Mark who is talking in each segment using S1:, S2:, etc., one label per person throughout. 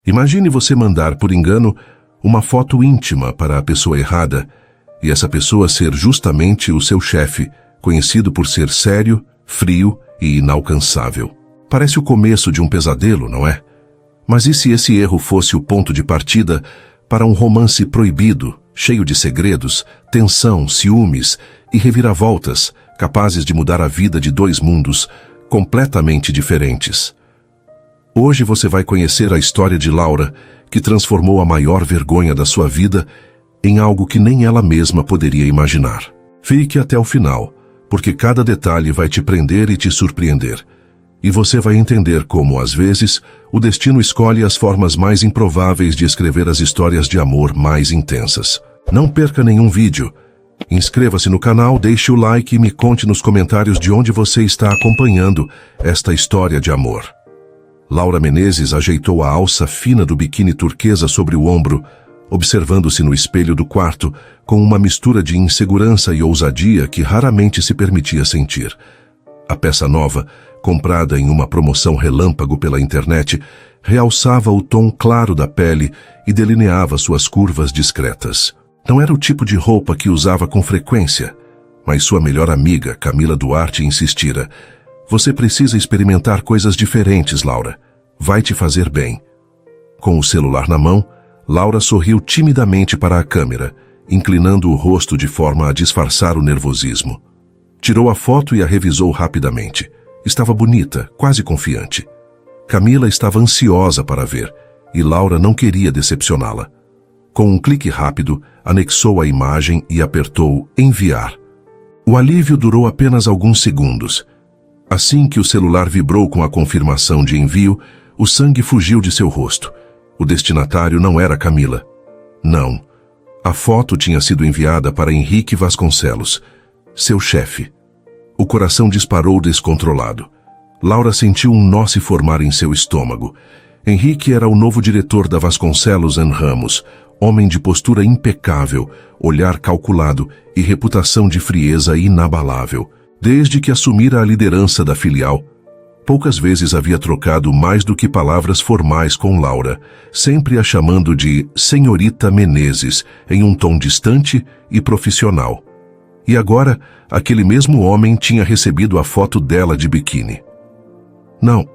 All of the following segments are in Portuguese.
S1: Imagine você mandar, por engano, uma foto íntima para a pessoa errada e essa pessoa ser justamente o seu chefe, conhecido por ser sério, frio e inalcançável. Parece o começo de um pesadelo, não é? Mas e se esse erro fosse o ponto de partida para um romance proibido, cheio de segredos, tensão, ciúmes e reviravoltas, capazes de mudar a vida de dois mundos completamente diferentes? Hoje você vai conhecer a história de Laura, que transformou a maior vergonha da sua vida em algo que nem ela mesma poderia imaginar. Fique até o final, porque cada detalhe vai te prender e te surpreender. E você vai entender como, às vezes, o destino escolhe as formas mais improváveis de escrever as histórias de amor mais intensas. Não perca nenhum vídeo. Inscreva-se no canal, deixe o like e me conte nos comentários de onde você está acompanhando esta história de amor. Laura Menezes ajeitou a alça fina do biquíni turquesa sobre o ombro, observando-se no espelho do quarto com uma mistura de insegurança e ousadia que raramente se permitia sentir. A peça nova, comprada em uma promoção relâmpago pela internet, realçava o tom claro da pele e delineava suas curvas discretas. Não era o tipo de roupa que usava com frequência, mas sua melhor amiga, Camila Duarte, insistira: "Você precisa experimentar coisas diferentes, Laura. Vai te fazer bem." Com o celular na mão, Laura sorriu timidamente para a câmera, inclinando o rosto de forma a disfarçar o nervosismo. Tirou a foto e a revisou rapidamente. Estava bonita, quase confiante. Camila estava ansiosa para ver, e Laura não queria decepcioná-la. Com um clique rápido, anexou a imagem e apertou enviar. O alívio durou apenas alguns segundos. Assim que o celular vibrou com a confirmação de envio, o sangue fugiu de seu rosto. O destinatário não era Camila. Não. A foto tinha sido enviada para Henrique Vasconcelos, seu chefe. O coração disparou descontrolado. Laura sentiu um nó se formar em seu estômago. Henrique era o novo diretor da Vasconcelos & Ramos, homem de postura impecável, olhar calculado e reputação de frieza inabalável. Desde que assumira a liderança da filial, poucas vezes havia trocado mais do que palavras formais com Laura, sempre a chamando de Senhorita Menezes, em um tom distante e profissional. E agora, aquele mesmo homem tinha recebido a foto dela de biquíni. Não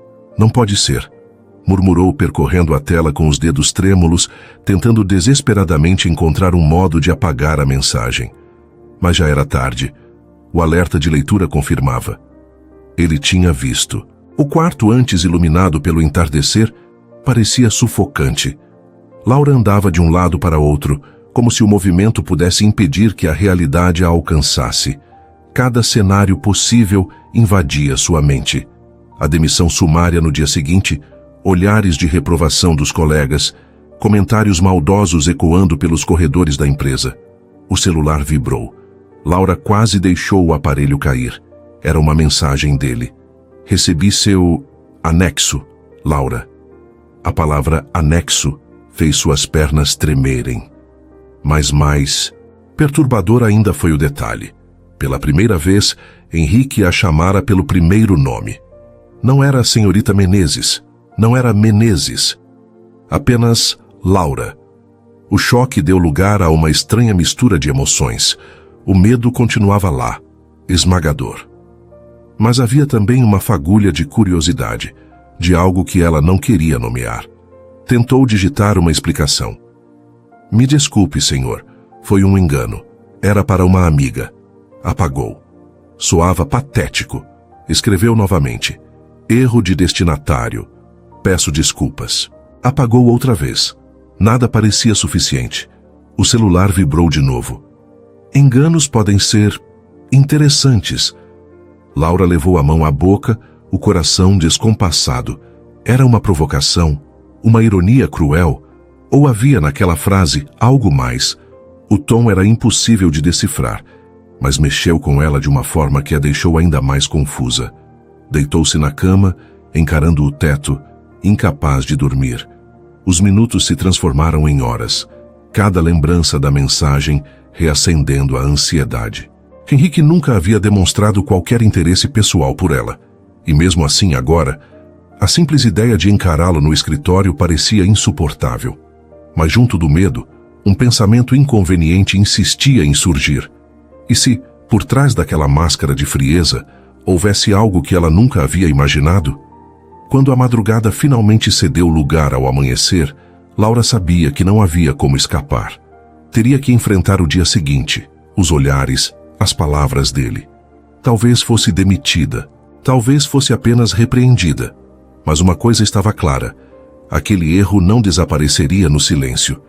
S1: pode ser, murmurou percorrendo a tela com os dedos trêmulos, tentando desesperadamente encontrar um modo de apagar a mensagem. Mas já era tarde. O alerta de leitura confirmava. Ele tinha visto. O quarto, antes iluminado pelo entardecer, parecia sufocante. Laura andava de um lado para outro, como se o movimento pudesse impedir que a realidade a alcançasse. Cada cenário possível invadia sua mente. A demissão sumária no dia seguinte, olhares de reprovação dos colegas, comentários maldosos ecoando pelos corredores da empresa. O celular vibrou. Laura quase deixou o aparelho cair. Era uma mensagem dele. Recebi seu anexo, Laura. A palavra anexo fez suas pernas tremerem. Mas mais perturbador ainda foi o detalhe. Pela primeira vez, Henrique a chamara pelo primeiro nome. Não era a senhorita Menezes, não era Menezes. Apenas Laura. O choque deu lugar a uma estranha mistura de emoções. O medo continuava lá, esmagador. Mas havia também uma fagulha de curiosidade, de algo que ela não queria nomear. Tentou digitar uma explicação. "Me desculpe, senhor. Foi um engano. Era para uma amiga." Apagou. Soava patético. Escreveu novamente. "Erro de destinatário. Peço desculpas." Apagou outra vez. Nada parecia suficiente. O celular vibrou de novo. Enganos podem ser interessantes. Laura levou a mão à boca, o coração descompassado. Era uma provocação? Uma ironia cruel? Ou havia naquela frase algo mais? O tom era impossível de decifrar, mas mexeu com ela de uma forma que a deixou ainda mais confusa. Deitou-se na cama, encarando o teto, incapaz de dormir. Os minutos se transformaram em horas, cada lembrança da mensagem reacendendo a ansiedade. Henrique nunca havia demonstrado qualquer interesse pessoal por ela, e mesmo assim agora, A simples ideia de encará-lo no escritório parecia insuportável. Mas junto do medo, um pensamento inconveniente insistia em surgir. E se, por trás daquela máscara de frieza, houvesse algo que ela nunca havia imaginado? Quando a madrugada finalmente cedeu lugar ao amanhecer, Laura sabia que não havia como escapar. Teria que enfrentar o dia seguinte, os olhares, as palavras dele. Talvez fosse demitida, talvez fosse apenas repreendida. Mas uma coisa estava clara: aquele erro não desapareceria no silêncio.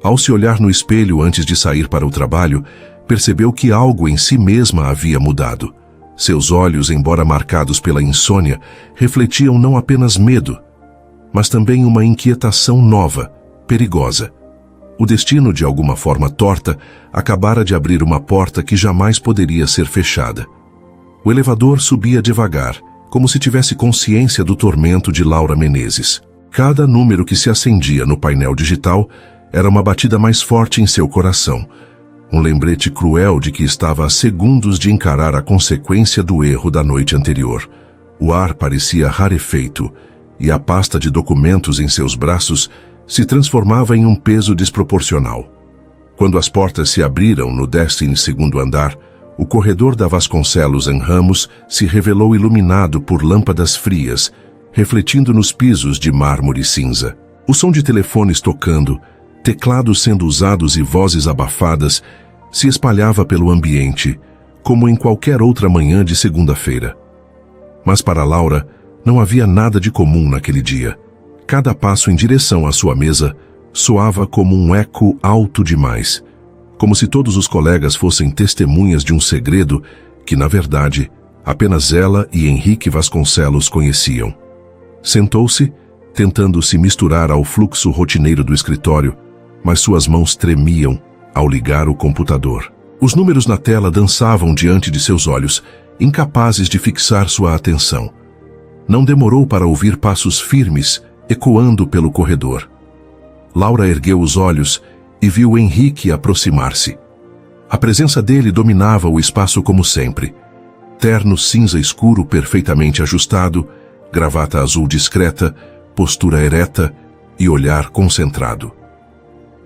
S1: Ao se olhar no espelho antes de sair para o trabalho, percebeu que algo em si mesma havia mudado. Seus olhos, embora marcados pela insônia, refletiam não apenas medo, mas também uma inquietação nova, perigosa. O destino, de alguma forma torta, acabara de abrir uma porta que jamais poderia ser fechada. O elevador subia devagar, como se tivesse consciência do tormento de Laura Menezes. Cada número que se acendia no painel digital era uma batida mais forte em seu coração, um lembrete cruel de que estava a segundos de encarar a consequência do erro da noite anterior. O ar parecia rarefeito, e a pasta de documentos em seus braços se transformava em um peso desproporcional. Quando as portas se abriram no 12º andar, o corredor da Vasconcelos em Ramos se revelou iluminado por lâmpadas frias, refletindo nos pisos de mármore cinza. O som de telefones tocando, teclados sendo usados e vozes abafadas se espalhava pelo ambiente, como em qualquer outra manhã de segunda-feira. Mas para Laura, não havia nada de comum naquele dia. Cada passo em direção à sua mesa soava como um eco alto demais, como se todos os colegas fossem testemunhas de um segredo que, na verdade, apenas ela e Henrique Vasconcelos conheciam. Sentou-se, tentando se misturar ao fluxo rotineiro do escritório, mas suas mãos tremiam ao ligar o computador. Os números na tela dançavam diante de seus olhos, incapazes de fixar sua atenção. Não demorou para ouvir passos firmes ecoando pelo corredor. Laura ergueu os olhos e viu Henrique aproximar-se. A presença dele dominava o espaço como sempre. Terno cinza escuro perfeitamente ajustado, gravata azul discreta, postura ereta e olhar concentrado.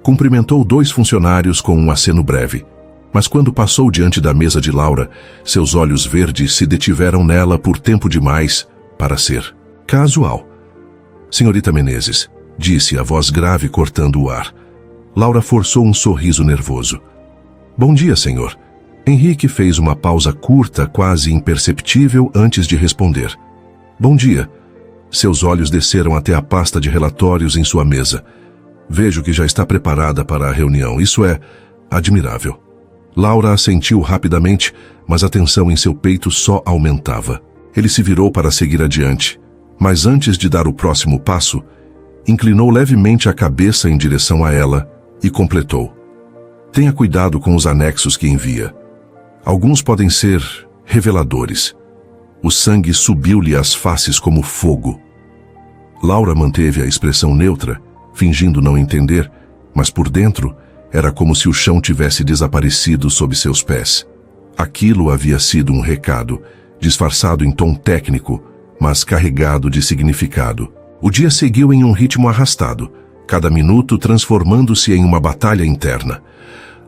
S1: Cumprimentou 2 funcionários com um aceno breve, mas quando passou diante da mesa de Laura, seus olhos verdes se detiveram nela por tempo demais para ser casual. Senhorita Menezes, disse a voz grave cortando o ar. Laura forçou um sorriso nervoso. Bom dia, senhor. Henrique fez uma pausa curta, quase imperceptível, antes de responder. Bom dia. Seus olhos desceram até a pasta de relatórios em sua mesa. Vejo que já está preparada para a reunião. Isso é admirável. Laura assentiu rapidamente, mas a tensão em seu peito só aumentava. Ele se virou para seguir adiante, mas antes de dar o próximo passo, inclinou levemente a cabeça em direção a ela e completou. Tenha cuidado com os anexos que envia. Alguns podem ser reveladores. O sangue subiu-lhe às faces como fogo. Laura manteve a expressão neutra, fingindo não entender, mas por dentro era como se o chão tivesse desaparecido sob seus pés. Aquilo havia sido um recado, disfarçado em tom técnico, mas carregado de significado. O dia seguiu em um ritmo arrastado, cada minuto transformando-se em uma batalha interna.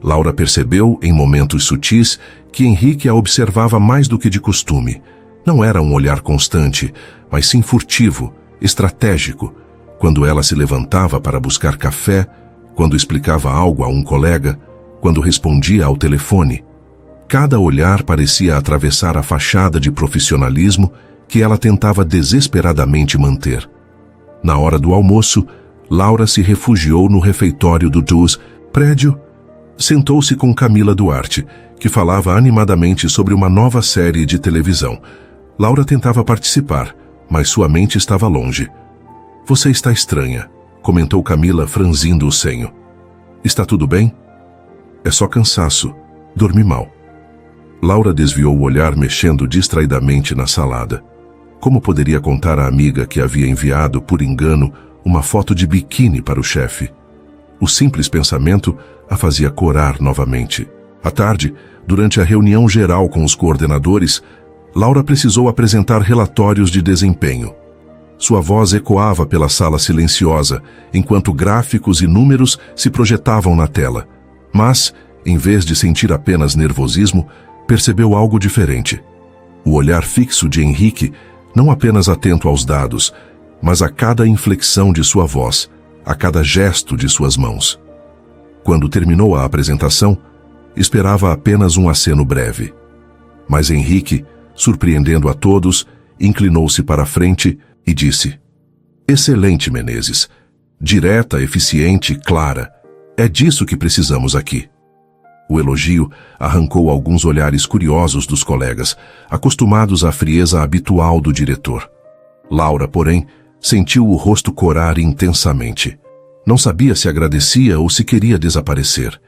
S1: Laura percebeu, em momentos sutis, que Henrique a observava mais do que de costume. Não era um olhar constante, mas sim furtivo, estratégico. Quando ela se levantava para buscar café, quando explicava algo a um colega, quando respondia ao telefone. Cada olhar parecia atravessar a fachada de profissionalismo que ela tentava desesperadamente manter. Na hora do almoço, Laura se refugiou no refeitório do DUS prédio. Sentou-se com Camila Duarte, que falava animadamente sobre uma nova série de televisão. Laura tentava participar, mas sua mente estava longe. Você está estranha, comentou Camila, franzindo o senho. Está tudo bem? É só cansaço. Dormi mal. Laura desviou o olhar, mexendo distraidamente na salada. Como poderia contar à amiga que havia enviado, por engano, uma foto de biquíni para o chefe? O simples pensamento a fazia corar novamente. À tarde, durante a reunião geral com os coordenadores, Laura precisou apresentar relatórios de desempenho. Sua voz ecoava pela sala silenciosa, enquanto gráficos e números se projetavam na tela. Mas, em vez de sentir apenas nervosismo, percebeu algo diferente. O olhar fixo de Henrique, não apenas atento aos dados, mas a cada inflexão de sua voz, a cada gesto de suas mãos. Quando terminou a apresentação, esperava apenas um aceno breve. Mas Henrique, surpreendendo a todos, inclinou-se para a frente e disse: "Excelente, Menezes. Direta, eficiente, clara. É disso que precisamos aqui." O elogio arrancou alguns olhares curiosos dos colegas, acostumados à frieza habitual do diretor. Laura, porém, sentiu o rosto corar intensamente. Não sabia se agradecia ou se queria desaparecer.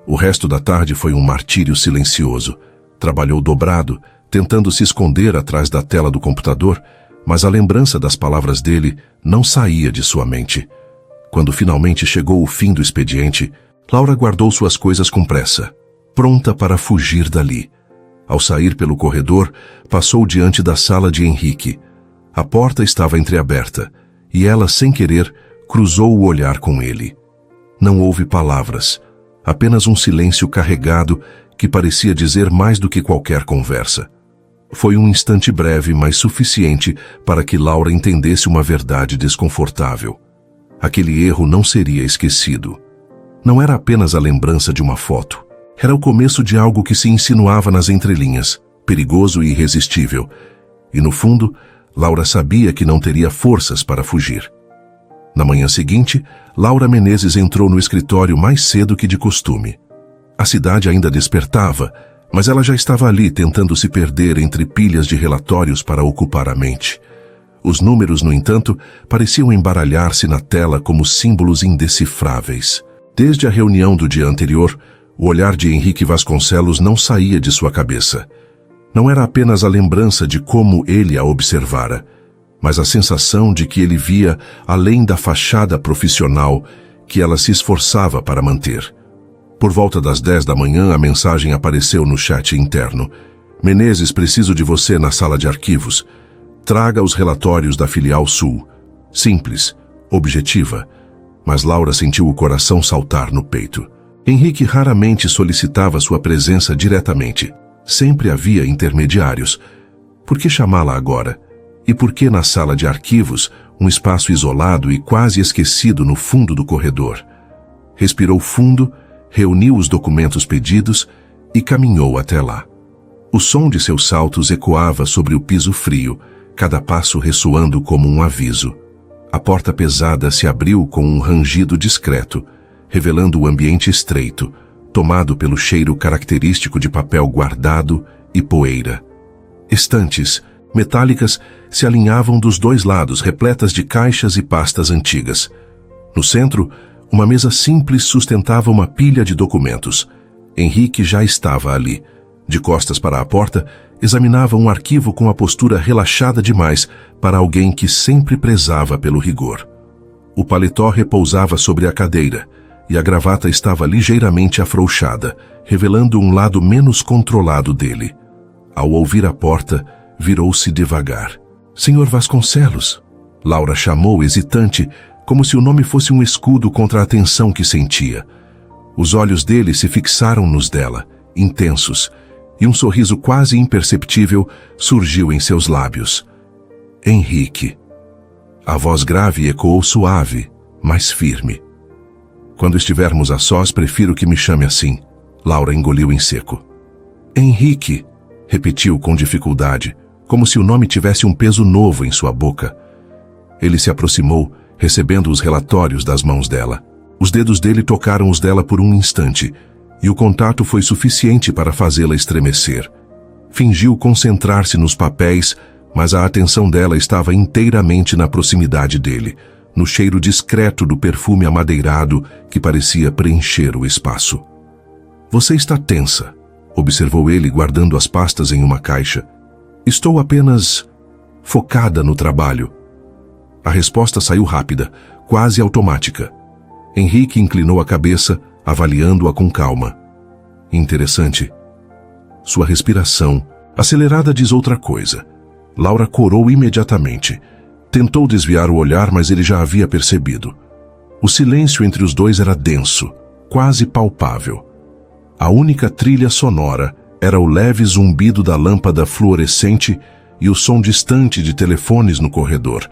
S1: O resto da tarde foi um martírio silencioso. Trabalhou dobrado, tentando se esconder atrás da tela do computador, mas a lembrança das palavras dele não saía de sua mente. Quando finalmente chegou o fim do expediente, Laura guardou suas coisas com pressa, pronta para fugir dali. Ao sair pelo corredor, passou diante da sala de Henrique. A porta estava entreaberta, e ela, sem querer, cruzou o olhar com ele. Não houve palavras, apenas um silêncio carregado que parecia dizer mais do que qualquer conversa. Foi um instante breve, mas suficiente para que Laura entendesse uma verdade desconfortável. Aquele erro não seria esquecido. Não era apenas a lembrança de uma foto. Era o começo de algo que se insinuava nas entrelinhas, perigoso e irresistível. E no fundo, Laura sabia que não teria forças para fugir. Na manhã seguinte, Laura Menezes entrou no escritório mais cedo que de costume. A cidade ainda despertava, mas ela já estava ali tentando se perder entre pilhas de relatórios para ocupar a mente. Os números, no entanto, pareciam embaralhar-se na tela como símbolos indecifráveis. Desde a reunião do dia anterior, o olhar de Henrique Vasconcelos não saía de sua cabeça. Não era apenas a lembrança de como ele a observara, mas a sensação de que ele via além da fachada profissional que ela se esforçava para manter. Por volta das 10 da manhã, a mensagem apareceu no chat interno. "Menezes, preciso de você na sala de arquivos. Traga os relatórios da filial Sul." Simples, objetiva, mas Laura sentiu o coração saltar no peito. Henrique raramente solicitava sua presença diretamente. Sempre havia intermediários. Por que chamá-la agora? E por que na sala de arquivos, um espaço isolado e quase esquecido no fundo do corredor? Respirou fundo, reuniu os documentos pedidos e caminhou até lá. O som de seus saltos ecoava sobre o piso frio, cada passo ressoando como um aviso. A porta pesada se abriu com um rangido discreto, revelando o ambiente estreito, tomado pelo cheiro característico de papel guardado e poeira. Estantes, metálicas, se alinhavam dos dois lados, repletas de caixas e pastas antigas. No centro, uma mesa simples sustentava uma pilha de documentos. Henrique já estava ali. De costas para a porta, examinava um arquivo com a postura relaxada demais para alguém que sempre prezava pelo rigor. O paletó repousava sobre a cadeira, e a gravata estava ligeiramente afrouxada, revelando um lado menos controlado dele. Ao ouvir a porta, virou-se devagar. "Senhor Vasconcelos", Laura chamou hesitante, como se o nome fosse um escudo contra a tensão que sentia. Os olhos dele se fixaram nos dela, intensos, e um sorriso quase imperceptível surgiu em seus lábios. "Henrique." A voz grave ecoou suave, mas firme. "Quando estivermos a sós, prefiro que me chame assim." Laura engoliu em seco. "Henrique", repetiu com dificuldade, como se o nome tivesse um peso novo em sua boca. Ele se aproximou, recebendo os relatórios das mãos dela. Os dedos dele tocaram os dela por um instante, e o contato foi suficiente para fazê-la estremecer. Fingiu concentrar-se nos papéis, mas a atenção dela estava inteiramente na proximidade dele, no cheiro discreto do perfume amadeirado que parecia preencher o espaço. "Você está tensa", observou ele guardando as pastas em uma caixa. "Estou apenas focada no trabalho." A resposta saiu rápida, quase automática. Henrique inclinou a cabeça, avaliando-a com calma. "Interessante." Sua respiração, acelerada, diz outra coisa. Laura corou imediatamente. Tentou desviar o olhar, mas ele já havia percebido. O silêncio entre os dois era denso, quase palpável. A única trilha sonora era o leve zumbido da lâmpada fluorescente e o som distante de telefones no corredor.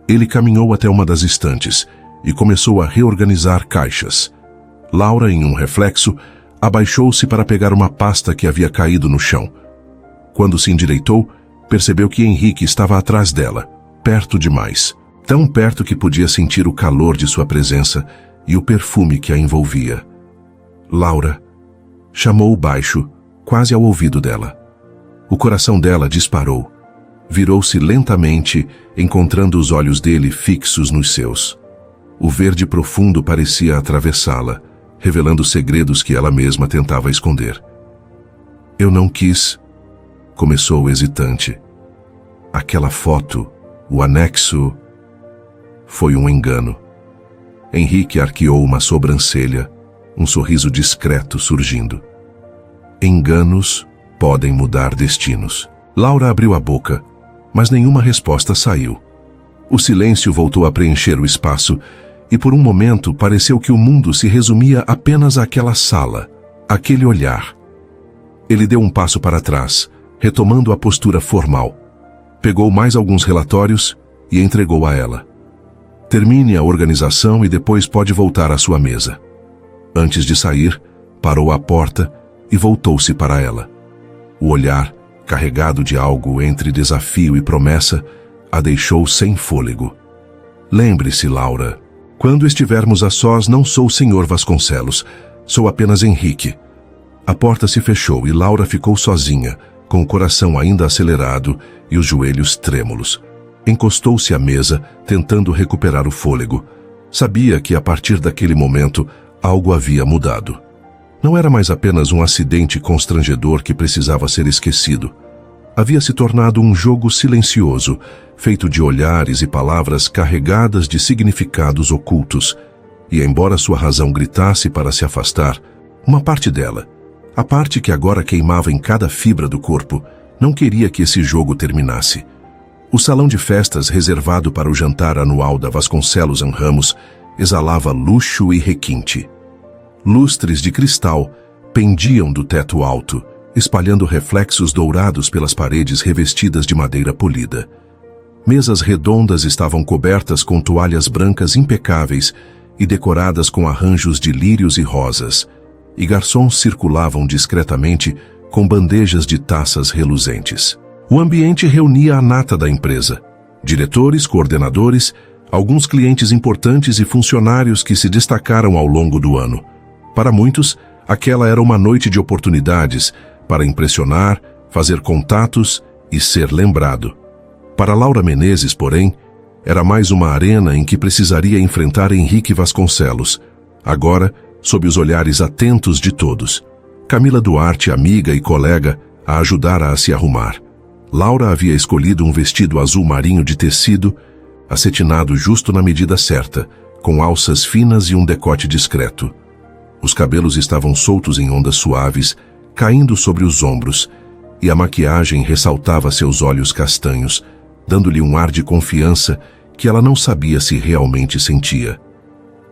S1: Ele caminhou até uma das estantes e começou a reorganizar caixas. Laura, em um reflexo, abaixou-se para pegar uma pasta que havia caído no chão. Quando se endireitou, percebeu que Henrique estava atrás dela, perto demais. Tão perto que podia sentir o calor de sua presença e o perfume que a envolvia. Laura chamou baixo, quase ao ouvido dela. O coração dela disparou. Virou-se lentamente, encontrando os olhos dele fixos nos seus. O verde profundo parecia atravessá-la, revelando segredos que ela mesma tentava esconder. Eu não quis, começou hesitante. Aquela foto, o anexo, foi um engano. Henrique arqueou uma sobrancelha, um sorriso discreto surgindo. Enganos podem mudar destinos. Laura abriu a boca, mas nenhuma resposta saiu. O silêncio voltou a preencher o espaço, e por um momento pareceu que o mundo se resumia apenas àquela sala, àquele olhar. Ele deu um passo para trás, retomando a postura formal. Pegou mais alguns relatórios e entregou a ela. Termine a organização e depois pode voltar à sua mesa. Antes de sair, parou à porta e voltou-se para ela. O olhar, carregado de algo entre desafio e promessa, a deixou sem fôlego. Lembre-se, Laura, quando estivermos a sós, não sou o Sr. Vasconcelos, sou apenas Henrique. A porta se fechou e Laura ficou sozinha, com o coração ainda acelerado e os joelhos trêmulos. Encostou-se à mesa, tentando recuperar o fôlego. Sabia que, a partir daquele momento, algo havia mudado. Não era mais apenas um acidente constrangedor que precisava ser esquecido. Havia se tornado um jogo silencioso, feito de olhares e palavras carregadas de significados ocultos. E, embora sua razão gritasse para se afastar, uma parte dela, a parte que agora queimava em cada fibra do corpo, não queria que esse jogo terminasse. O salão de festas reservado para o jantar anual da Vasconcelos Ramos exalava luxo e requinte. Lustres de cristal pendiam do teto alto, espalhando reflexos dourados pelas paredes revestidas de madeira polida. Mesas redondas estavam cobertas com toalhas brancas impecáveis e decoradas com arranjos de lírios e rosas, e garçons circulavam discretamente com bandejas de taças reluzentes. O ambiente reunia a nata da empresa, diretores, coordenadores, alguns clientes importantes e funcionários que se destacaram ao longo do ano. Para muitos, aquela era uma noite de oportunidades para impressionar, fazer contatos e ser lembrado. Para Laura Menezes, porém, era mais uma arena em que precisaria enfrentar Henrique Vasconcelos, agora sob os olhares atentos de todos. Camila Duarte, amiga e colega, a ajudara a se arrumar. Laura havia escolhido um vestido azul marinho de tecido, acetinado justo na medida certa, com alças finas e um decote discreto. Os cabelos estavam soltos em ondas suaves, caindo sobre os ombros, e a maquiagem ressaltava seus olhos castanhos, dando-lhe um ar de confiança que ela não sabia se realmente sentia.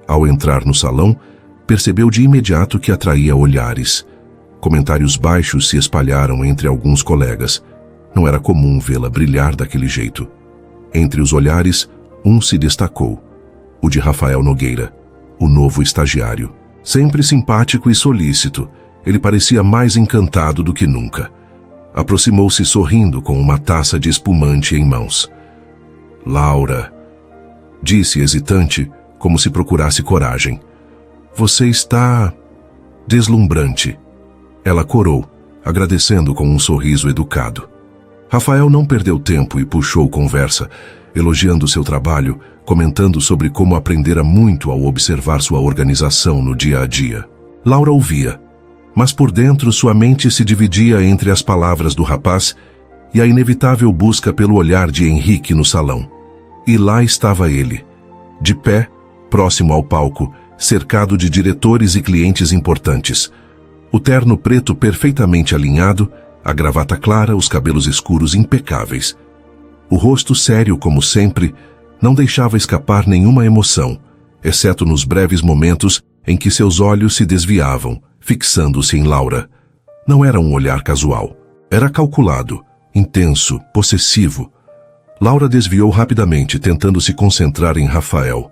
S1: Ao entrar no salão, percebeu de imediato que atraía olhares. Comentários baixos se espalharam entre alguns colegas. Não era comum vê-la brilhar daquele jeito. Entre os olhares, um se destacou. O de Rafael Nogueira, o novo estagiário. Sempre simpático e solícito, ele parecia mais encantado do que nunca. Aproximou-se sorrindo com uma taça de espumante em mãos. Laura, disse hesitante, como se procurasse coragem. Você está deslumbrante. Ela corou, agradecendo com um sorriso educado. Rafael não perdeu tempo e puxou conversa, elogiando seu trabalho, comentando sobre como aprendera muito ao observar sua organização no dia a dia. Laura ouvia, mas por dentro sua mente se dividia entre as palavras do rapaz e a inevitável busca pelo olhar de Henrique no salão. E lá estava ele, de pé, próximo ao palco, cercado de diretores e clientes importantes. O terno preto perfeitamente alinhado, a gravata clara, os cabelos escuros impecáveis. O rosto sério como sempre não deixava escapar nenhuma emoção, exceto nos breves momentos em que seus olhos se desviavam, fixando-se em Laura. Não era um olhar casual. Era calculado, intenso, possessivo. Laura desviou rapidamente, tentando se concentrar em Rafael,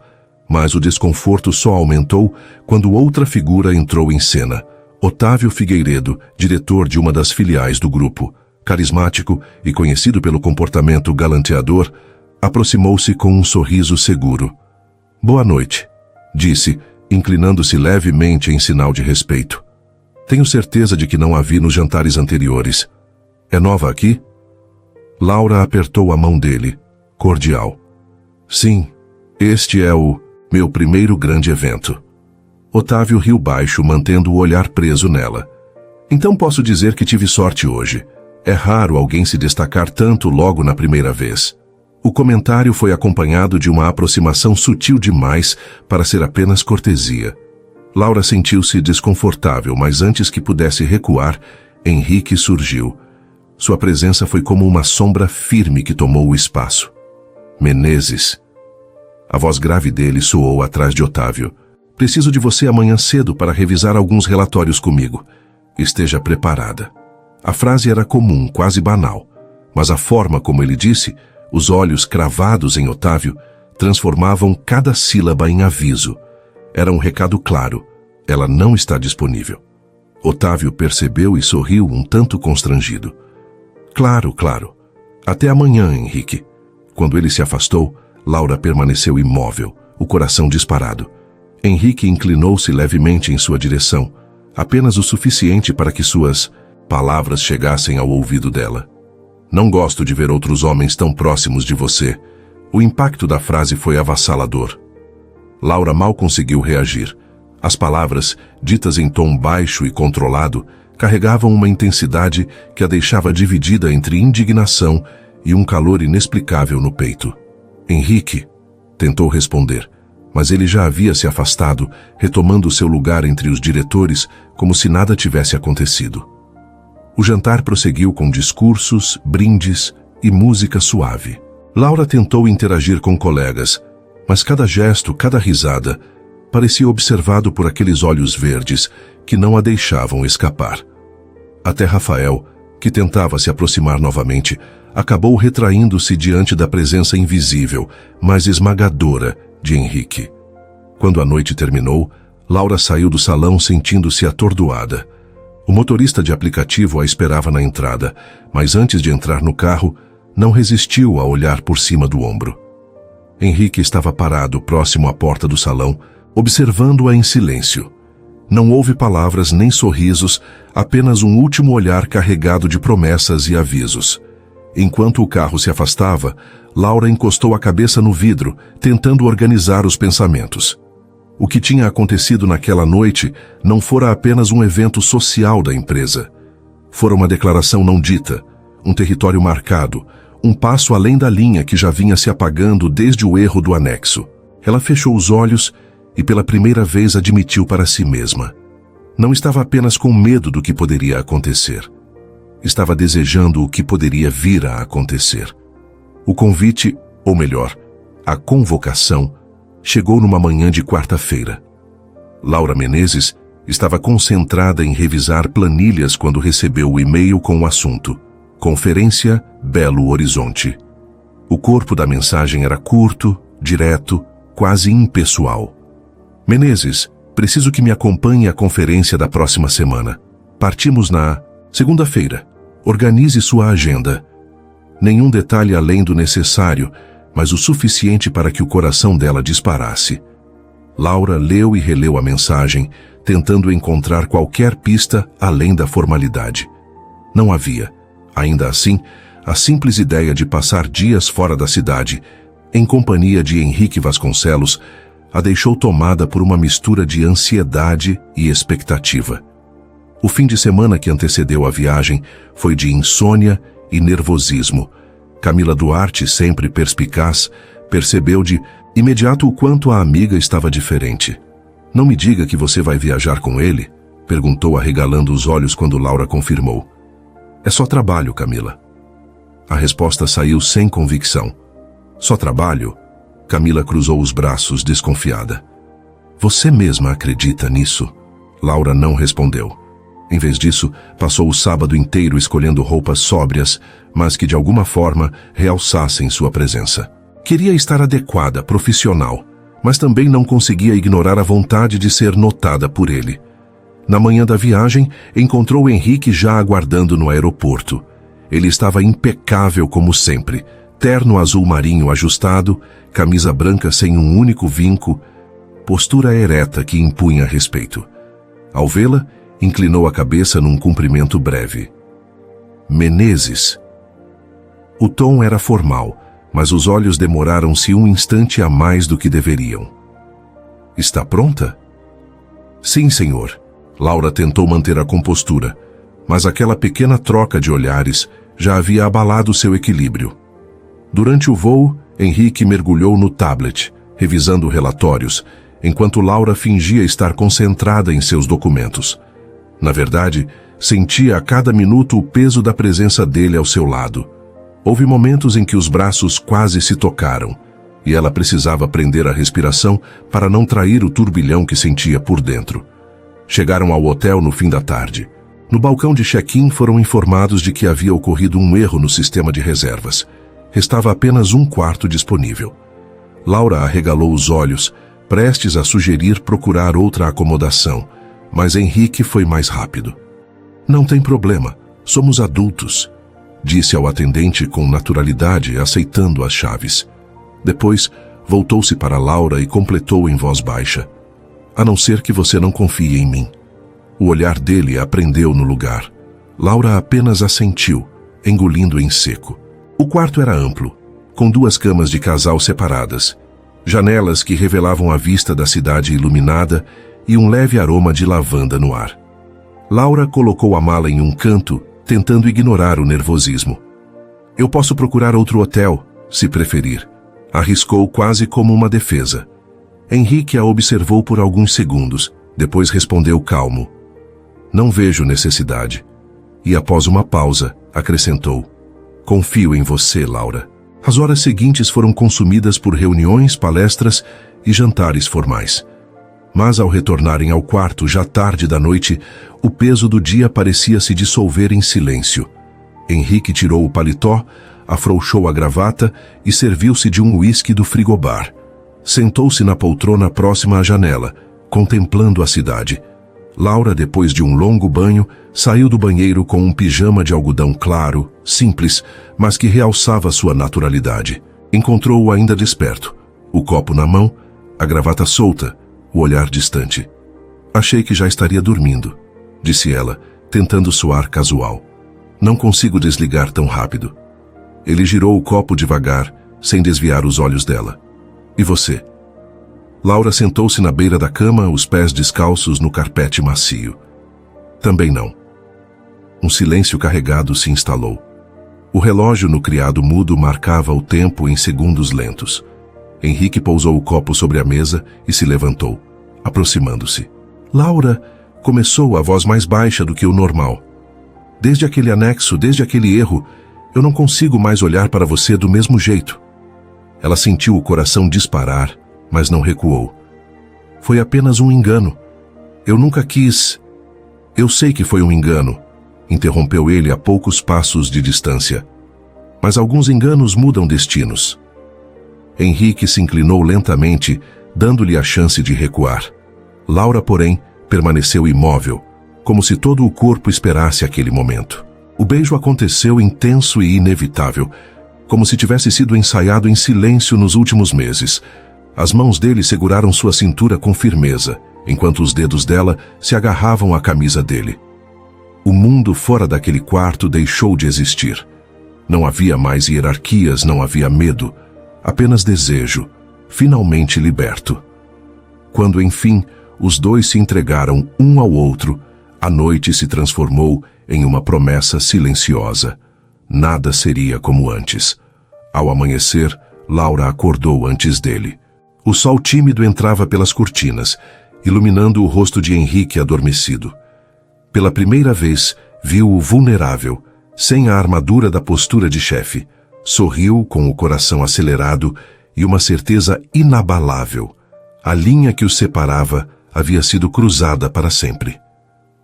S1: mas o desconforto só aumentou quando outra figura entrou em cena. Otávio Figueiredo, diretor de uma das filiais do grupo, carismático e conhecido pelo comportamento galanteador, aproximou-se com um sorriso seguro. "Boa noite", disse, inclinando-se levemente em sinal de respeito. "Tenho certeza de que não a vi nos jantares anteriores. É nova aqui?" Laura apertou a mão dele, cordial. "Sim, este é o meu primeiro grande evento." Otávio riu baixo, mantendo o olhar preso nela. "Então posso dizer que tive sorte hoje. É raro alguém se destacar tanto logo na primeira vez." O comentário foi acompanhado de uma aproximação sutil demais para ser apenas cortesia. Laura sentiu-se desconfortável, mas antes que pudesse recuar, Henrique surgiu. Sua presença foi como uma sombra firme que tomou o espaço. "Menezes." A voz grave dele soou atrás de Otávio. "Preciso de você amanhã cedo para revisar alguns relatórios comigo. Esteja preparada." A frase era comum, quase banal, mas a forma como ele disse, os olhos cravados em Otávio, transformavam cada sílaba em aviso. Era um recado claro: ela não está disponível. Otávio percebeu e sorriu um tanto constrangido. Claro. Até amanhã, Henrique." Quando ele se afastou, Laura permaneceu imóvel, o coração disparado. Henrique inclinou-se levemente em sua direção, apenas o suficiente para que suas palavras chegassem ao ouvido dela. "Não gosto de ver outros homens tão próximos de você." O impacto da frase foi avassalador. Laura mal conseguiu reagir. As palavras, ditas em tom baixo e controlado, carregavam uma intensidade que a deixava dividida entre indignação e um calor inexplicável no peito. "Henrique", tentou responder, mas ele já havia se afastado, retomando seu lugar entre os diretores como se nada tivesse acontecido. O jantar prosseguiu com discursos, brindes e música suave. Laura tentou interagir com colegas, mas cada gesto, cada risada, parecia observado por aqueles olhos verdes que não a deixavam escapar. Até Rafael, que tentava se aproximar novamente, acabou retraindo-se diante da presença invisível, mas esmagadora, de Henrique. Quando a noite terminou, Laura saiu do salão sentindo-se atordoada. O motorista de aplicativo a esperava na entrada, mas antes de entrar no carro, não resistiu a olhar por cima do ombro. Henrique estava parado próximo à porta do salão, observando-a em silêncio. Não houve palavras nem sorrisos, apenas um último olhar carregado de promessas e avisos. Enquanto o carro se afastava, Laura encostou a cabeça no vidro, tentando organizar os pensamentos. O que tinha acontecido naquela noite não fora apenas um evento social da empresa. Fora uma declaração não dita, um território marcado, um passo além da linha que já vinha se apagando desde o erro do anexo. Ela fechou os olhos e pela primeira vez admitiu para si mesma. Não estava apenas com medo do que poderia acontecer. Estava desejando o que poderia vir a acontecer. O convite, ou melhor, a convocação, chegou numa manhã de quarta-feira. Laura Menezes estava concentrada em revisar planilhas quando recebeu o e-mail com o assunto: Conferência Belo Horizonte. O corpo da mensagem era curto, direto, quase impessoal. Menezes, preciso que me acompanhe à conferência da próxima semana. Partimos na segunda-feira. Organize sua agenda. Nenhum detalhe além do necessário, mas o suficiente para que o coração dela disparasse. Laura leu e releu a mensagem, tentando encontrar qualquer pista além da formalidade. Não havia. Ainda assim, a simples ideia de passar dias fora da cidade, em companhia de Henrique Vasconcelos, a deixou tomada por uma mistura de ansiedade e expectativa. O fim de semana que antecedeu a viagem foi de insônia e nervosismo. Camila Duarte, sempre perspicaz, percebeu de imediato o quanto a amiga estava diferente. "Não me diga que você vai viajar com ele?" perguntou arregalando os olhos quando Laura confirmou. "É só trabalho, Camila." A resposta saiu sem convicção. Só trabalho? Camila cruzou os braços, desconfiada. Você mesma acredita nisso? Laura não respondeu. Em vez disso, passou o sábado inteiro escolhendo roupas sóbrias, mas que de alguma forma realçassem sua presença. Queria estar adequada, profissional, mas também não conseguia ignorar a vontade de ser notada por ele. Na manhã da viagem, encontrou Henrique já aguardando no aeroporto. Ele estava impecável como sempre, terno azul marinho ajustado, camisa branca sem um único vinco, postura ereta que impunha respeito. Ao vê-la, inclinou a cabeça num cumprimento breve. Menezes. O tom era formal, mas os olhos demoraram-se um instante a mais do que deveriam. Está pronta? Sim, senhor. Laura tentou manter a compostura, mas aquela pequena troca de olhares já havia abalado seu equilíbrio. Durante o voo, Henrique mergulhou no tablet, revisando relatórios, enquanto Laura fingia estar concentrada em seus documentos. Na verdade, sentia a cada minuto o peso da presença dele ao seu lado. Houve momentos em que os braços quase se tocaram, e ela precisava prender a respiração para não trair o turbilhão que sentia por dentro. Chegaram ao hotel no fim da tarde. No balcão de check-in foram informados de que havia ocorrido um erro no sistema de reservas. Restava apenas um quarto disponível. Laura arregalou os olhos, prestes a sugerir procurar outra acomodação, mas Henrique foi mais rápido. Não tem problema, somos adultos, disse ao atendente com naturalidade, aceitando as chaves. Depois, voltou-se para Laura e completou em voz baixa. A não ser que você não confie em mim. O olhar dele a prendeu no lugar. Laura apenas assentiu, engolindo em seco. O quarto era amplo, com 2 camas de casal separadas, janelas que revelavam a vista da cidade iluminada e um leve aroma de lavanda no ar. Laura colocou a mala em um canto, tentando ignorar o nervosismo. Eu posso procurar outro hotel, se preferir. Arriscou quase como uma defesa. Henrique a observou por alguns segundos, depois respondeu calmo. Não vejo necessidade. E após uma pausa, acrescentou. Confio em você, Laura. As horas seguintes foram consumidas por reuniões, palestras e jantares formais. Mas ao retornarem ao quarto já tarde da noite, o peso do dia parecia se dissolver em silêncio. Henrique tirou o paletó, afrouxou a gravata e serviu-se de um uísque do frigobar. Sentou-se na poltrona próxima à janela, contemplando a cidade. Laura, depois de um longo banho, saiu do banheiro com um pijama de algodão claro, simples, mas que realçava sua naturalidade. Encontrou-o ainda desperto, o copo na mão, a gravata solta, o olhar distante. Achei que já estaria dormindo, disse ela, tentando soar casual. Não consigo desligar tão rápido. Ele girou o copo devagar, sem desviar os olhos dela. E você? Laura sentou-se na beira da cama, os pés descalços no carpete macio. Também não. Um silêncio carregado se instalou. O relógio no criado mudo marcava o tempo em segundos lentos. Henrique pousou o copo sobre a mesa e se levantou, aproximando-se. Laura, começou a voz mais baixa do que o normal. Desde aquele anexo, desde aquele erro, eu não consigo mais olhar para você do mesmo jeito. Ela sentiu o coração disparar, mas não recuou. Foi apenas um engano. Eu nunca quis... Eu sei que foi um engano, interrompeu ele a poucos passos de distância. Mas alguns enganos mudam destinos. Henrique se inclinou lentamente, dando-lhe a chance de recuar. Laura, porém, permaneceu imóvel, como se todo o corpo esperasse aquele momento. O beijo aconteceu intenso e inevitável, como se tivesse sido ensaiado em silêncio nos últimos meses. As mãos dele seguraram sua cintura com firmeza, enquanto os dedos dela se agarravam à camisa dele. O mundo fora daquele quarto deixou de existir. Não havia mais hierarquias, não havia medo, apenas desejo, finalmente liberto. Quando, enfim, os dois se entregaram um ao outro, a noite se transformou em uma promessa silenciosa. Nada seria como antes. Ao amanhecer, Laura acordou antes dele. O sol tímido entrava pelas cortinas, iluminando o rosto de Henrique adormecido. Pela primeira vez, viu-o vulnerável, sem a armadura da postura de chefe. Sorriu com o coração acelerado e uma certeza inabalável. A linha que os separava havia sido cruzada para sempre.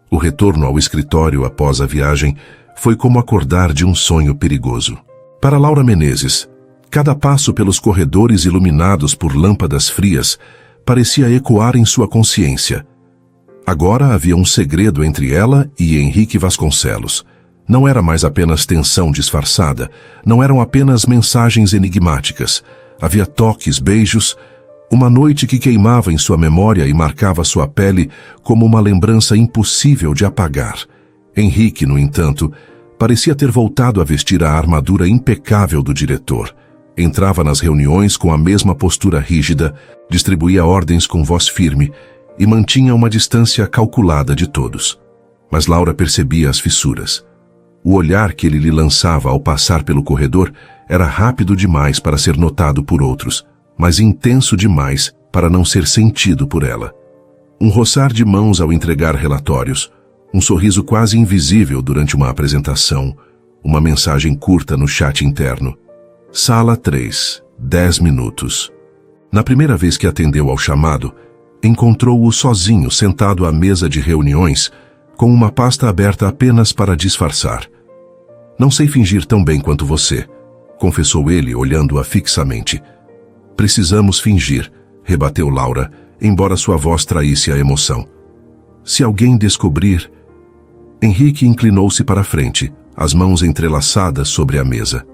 S1: O retorno ao escritório após a viagem foi como acordar de um sonho perigoso. Para Laura Menezes, cada passo pelos corredores iluminados por lâmpadas frias parecia ecoar em sua consciência. Agora havia um segredo entre ela e Henrique Vasconcelos. Não era mais apenas tensão disfarçada, não eram apenas mensagens enigmáticas. Havia toques, beijos, uma noite que queimava em sua memória e marcava sua pele como uma lembrança impossível de apagar. Henrique, no entanto, parecia ter voltado a vestir a armadura impecável do diretor. Entrava nas reuniões com a mesma postura rígida, distribuía ordens com voz firme e mantinha uma distância calculada de todos. Mas Laura percebia as fissuras. O olhar que ele lhe lançava ao passar pelo corredor era rápido demais para ser notado por outros, mas intenso demais para não ser sentido por ela. Um roçar de mãos ao entregar relatórios, um sorriso quase invisível durante uma apresentação, uma mensagem curta no chat interno. Sala 3, 10 minutos. Na primeira vez que atendeu ao chamado, encontrou-o sozinho sentado à mesa de reuniões, com uma pasta aberta apenas para disfarçar. Não sei fingir tão bem quanto você, confessou ele, olhando-a fixamente. Precisamos fingir, rebateu Laura, embora sua voz traísse a emoção. Se alguém descobrir... Henrique inclinou-se para a frente, as mãos entrelaçadas sobre a mesa.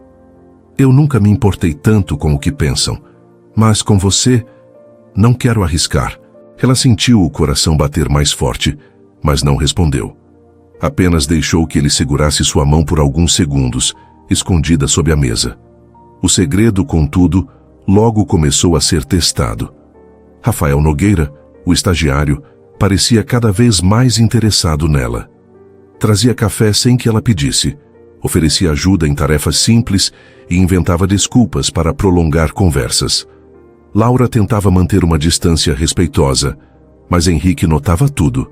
S1: Eu nunca me importei tanto com o que pensam, mas com você, não quero arriscar. Ela sentiu o coração bater mais forte, mas não respondeu. Apenas deixou que ele segurasse sua mão por alguns segundos, escondida sob a mesa. O segredo, contudo, logo começou a ser testado. Rafael Nogueira, o estagiário, parecia cada vez mais interessado nela. Trazia café sem que ela pedisse, oferecia ajuda em tarefas simples e inventava desculpas para prolongar conversas. Laura tentava manter uma distância respeitosa, mas Henrique notava tudo.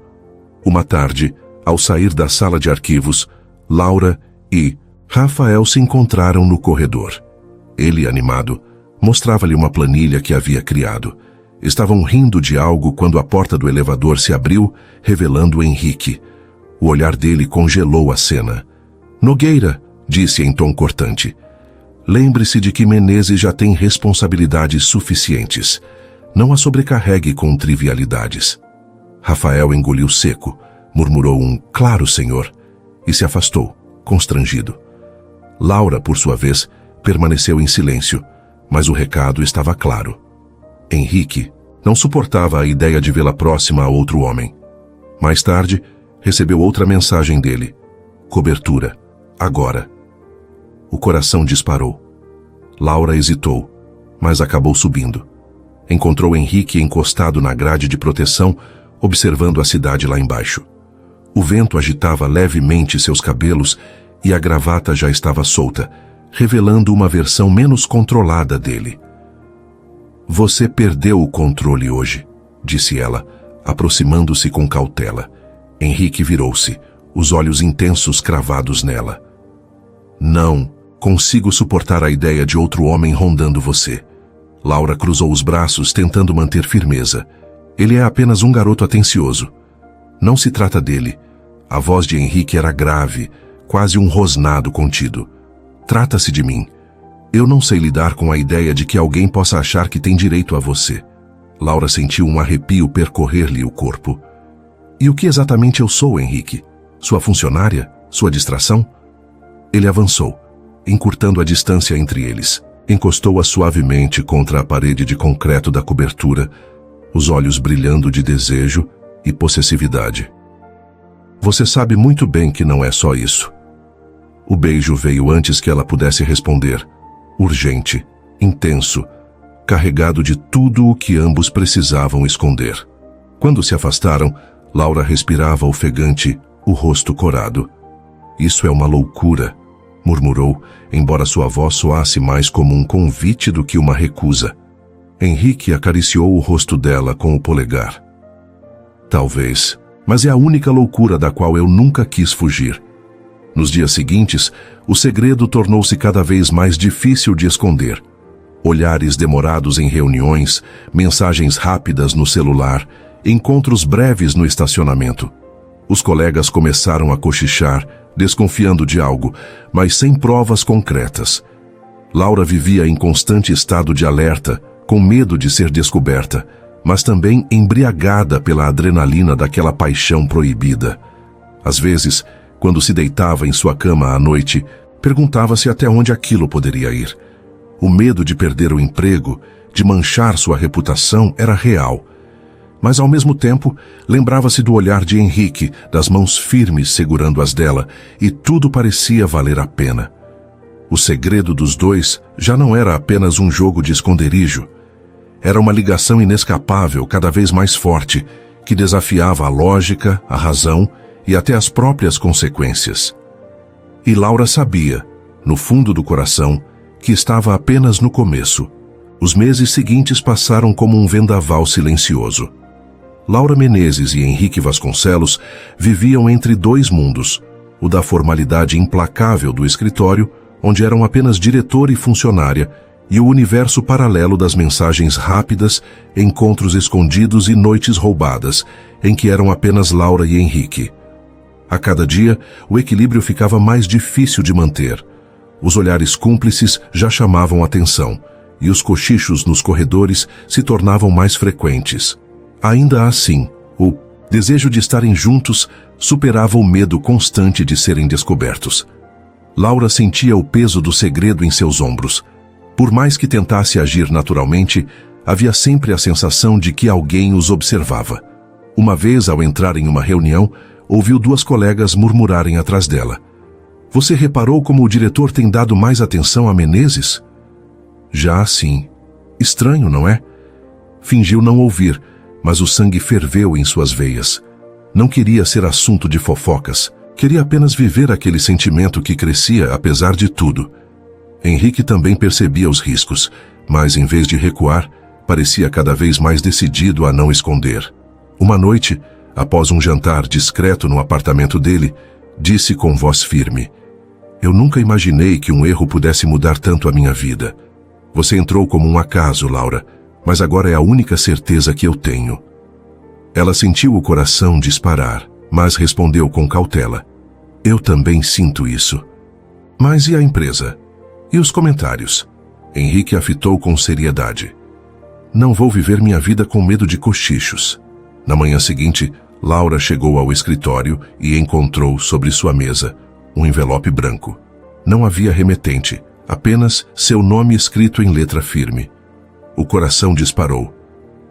S1: Uma tarde, ao sair da sala de arquivos, Laura e Rafael se encontraram no corredor. Ele, animado, mostrava-lhe uma planilha que havia criado. Estavam rindo de algo quando a porta do elevador se abriu, revelando Henrique. O olhar dele congelou a cena. Nogueira, disse em tom cortante. Lembre-se de que Menezes já tem responsabilidades suficientes. Não a sobrecarregue com trivialidades. Rafael engoliu seco, murmurou um "claro, senhor", e se afastou, constrangido. Laura, por sua vez, permaneceu em silêncio, mas o recado estava claro. Henrique não suportava a ideia de vê-la próxima a outro homem. Mais tarde, recebeu outra mensagem dele. Cobertura. Agora. O coração disparou. Laura hesitou, mas acabou subindo. Encontrou Henrique encostado na grade de proteção, observando a cidade lá embaixo. O vento agitava levemente seus cabelos e a gravata já estava solta, revelando uma versão menos controlada dele. Você perdeu o controle hoje, disse ela, aproximando-se com cautela. Henrique virou-se, os olhos intensos cravados nela. Não consigo suportar a ideia de outro homem rondando você. Laura cruzou os braços, tentando manter firmeza. Ele é apenas um garoto atencioso. Não se trata dele. A voz de Henrique era grave, quase um rosnado contido. Trata-se de mim. Eu não sei lidar com a ideia de que alguém possa achar que tem direito a você. Laura sentiu um arrepio percorrer-lhe o corpo. E o que exatamente eu sou, Henrique? Sua funcionária? Sua distração? Ele avançou, encurtando a distância entre eles. Encostou-a suavemente contra a parede de concreto da cobertura, os olhos brilhando de desejo e possessividade. Você sabe muito bem que não é só isso. O beijo veio antes que ela pudesse responder, urgente, intenso, carregado de tudo o que ambos precisavam esconder. Quando se afastaram, Laura respirava ofegante, o rosto corado. Isso é uma loucura, murmurou, embora sua voz soasse mais como um convite do que uma recusa. Henrique acariciou o rosto dela com o polegar. Talvez, mas é a única loucura da qual eu nunca quis fugir. Nos dias seguintes, o segredo tornou-se cada vez mais difícil de esconder. Olhares demorados em reuniões, mensagens rápidas no celular, encontros breves no estacionamento. Os colegas começaram a cochichar, desconfiando de algo, mas sem provas concretas. Laura vivia em constante estado de alerta, com medo de ser descoberta, mas também embriagada pela adrenalina daquela paixão proibida. Às vezes, quando se deitava em sua cama à noite, perguntava-se até onde aquilo poderia ir. O medo de perder o emprego, de manchar sua reputação, era real. Mas, ao mesmo tempo, lembrava-se do olhar de Henrique, das mãos firmes segurando as dela, e tudo parecia valer a pena. O segredo dos dois já não era apenas um jogo de esconderijo. Era uma ligação inescapável, cada vez mais forte, que desafiava a lógica, a razão e até as próprias consequências. E Laura sabia, no fundo do coração, que estava apenas no começo. Os meses seguintes passaram como um vendaval silencioso. Laura Menezes e Henrique Vasconcelos viviam entre dois mundos, o da formalidade implacável do escritório, onde eram apenas diretor e funcionária, e o universo paralelo das mensagens rápidas, encontros escondidos e noites roubadas, em que eram apenas Laura e Henrique. A cada dia, o equilíbrio ficava mais difícil de manter. Os olhares cúmplices já chamavam atenção, e os cochichos nos corredores se tornavam mais frequentes. Ainda assim, o desejo de estarem juntos superava o medo constante de serem descobertos. Laura sentia o peso do segredo em seus ombros. Por mais que tentasse agir naturalmente, havia sempre a sensação de que alguém os observava. Uma vez, ao entrar em uma reunião, ouviu duas colegas murmurarem atrás dela. "Você reparou como o diretor tem dado mais atenção a Menezes?" Já assim. Estranho, não é? Fingiu não ouvir, mas o sangue ferveu em suas veias. Não queria ser assunto de fofocas. Queria apenas viver aquele sentimento que crescia apesar de tudo. Henrique também percebia os riscos, mas em vez de recuar, parecia cada vez mais decidido a não esconder. Uma noite, após um jantar discreto no apartamento dele, disse com voz firme: "Eu nunca imaginei que um erro pudesse mudar tanto a minha vida. Você entrou como um acaso, Laura, mas agora é a única certeza que eu tenho." Ela sentiu o coração disparar, mas respondeu com cautela: "Eu também sinto isso." "Mas e a empresa? E os comentários?" Henrique a fitou com seriedade. "Não vou viver minha vida com medo de cochichos." Na manhã seguinte, Laura chegou ao escritório e encontrou sobre sua mesa um envelope branco. Não havia remetente, apenas seu nome escrito em letra firme. O coração disparou.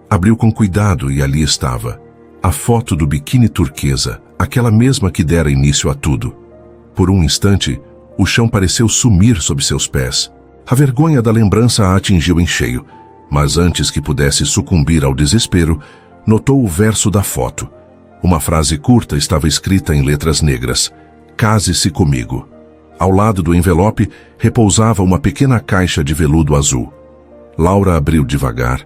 S1: Abriu com cuidado e ali estava a foto do biquíni turquesa, aquela mesma que dera início a tudo. Por um instante, o chão pareceu sumir sob seus pés. A vergonha da lembrança a atingiu em cheio, mas antes que pudesse sucumbir ao desespero, notou o verso da foto. Uma frase curta estava escrita em letras negras: "Case-se comigo." Ao lado do envelope repousava uma pequena caixa de veludo azul. Laura abriu devagar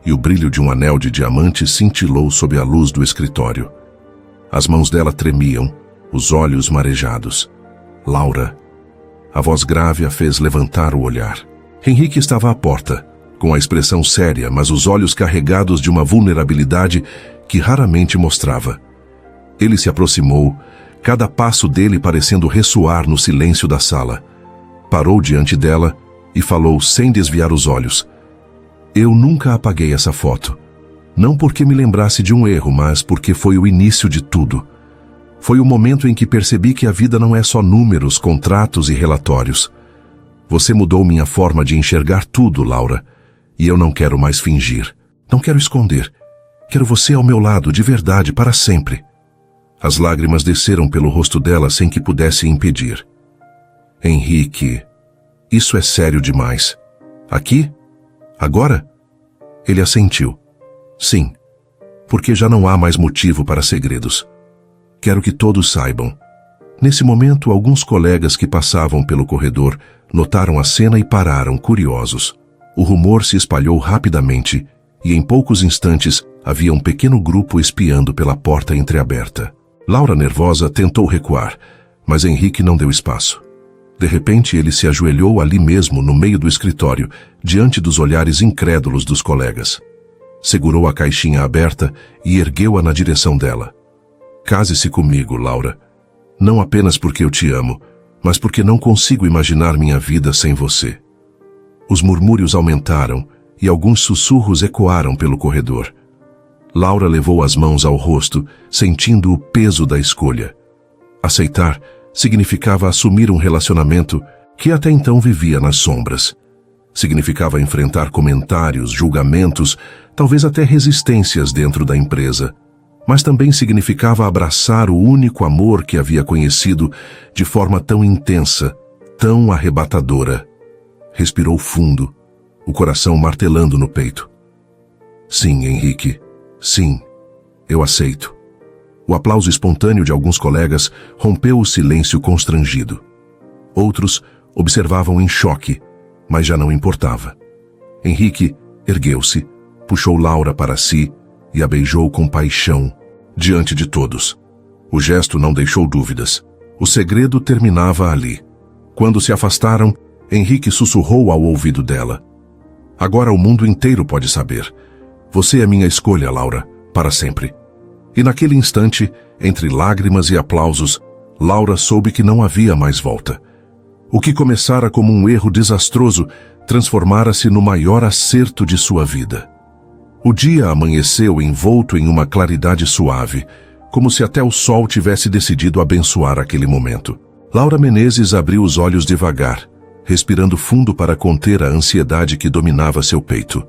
S1: e o brilho de um anel de diamante cintilou sob a luz do escritório. As mãos dela tremiam, os olhos marejados. "Laura." A voz grave a fez levantar o olhar. Henrique estava à porta, com a expressão séria, mas os olhos carregados de uma vulnerabilidade que raramente mostrava. Ele se aproximou, cada passo dele parecendo ressoar no silêncio da sala. Parou diante dela e falou sem desviar os olhos: "Eu nunca apaguei essa foto. Não porque me lembrasse de um erro, mas porque foi o início de tudo. Foi o momento em que percebi que a vida não é só números, contratos e relatórios. Você mudou minha forma de enxergar tudo, Laura, e eu não quero mais fingir. Não quero esconder. Quero você ao meu lado, de verdade, para sempre." As lágrimas desceram pelo rosto dela sem que pudesse impedir. "Henrique, isso é sério demais. Aqui? Agora?" Ele assentiu. "Sim, porque já não há mais motivo para segredos. Quero que todos saibam." Nesse momento, alguns colegas que passavam pelo corredor notaram a cena e pararam, curiosos. O rumor se espalhou rapidamente e em poucos instantes havia um pequeno grupo espiando pela porta entreaberta. Laura, nervosa, tentou recuar, Mas Henrique não deu espaço. De repente, ele se ajoelhou ali mesmo, no meio do escritório, diante dos olhares incrédulos dos colegas. Segurou a caixinha aberta e ergueu-a na direção dela. Case-se comigo, Laura. Não apenas porque eu te amo, mas porque não consigo imaginar minha vida sem você. Os murmúrios aumentaram e alguns sussurros ecoaram pelo corredor. Laura levou as mãos ao rosto, sentindo o peso da escolha. Aceitar significava assumir um relacionamento que até então vivia nas sombras. Significava enfrentar comentários, julgamentos, talvez até resistências dentro da empresa. Mas também significava abraçar o único amor que havia conhecido de forma tão intensa, tão arrebatadora. Respirou fundo, o coração martelando no peito. Sim, Henrique, sim, eu aceito. O aplauso espontâneo de alguns colegas rompeu o silêncio constrangido. Outros observavam em choque, mas já não importava. Henrique ergueu-se, puxou Laura para si e a beijou com paixão, diante de todos. O gesto não deixou dúvidas. O segredo terminava ali. Quando se afastaram, Henrique sussurrou ao ouvido dela. Agora o mundo inteiro pode saber. Você é minha escolha, Laura, para sempre. E naquele instante, entre lágrimas e aplausos, Laura soube que não havia mais volta. O que começara como um erro desastroso transformara-se no maior acerto de sua vida. O dia amanheceu envolto em uma claridade suave, como se até o sol tivesse decidido abençoar aquele momento. Laura Menezes abriu os olhos devagar, respirando fundo para conter a ansiedade que dominava seu peito.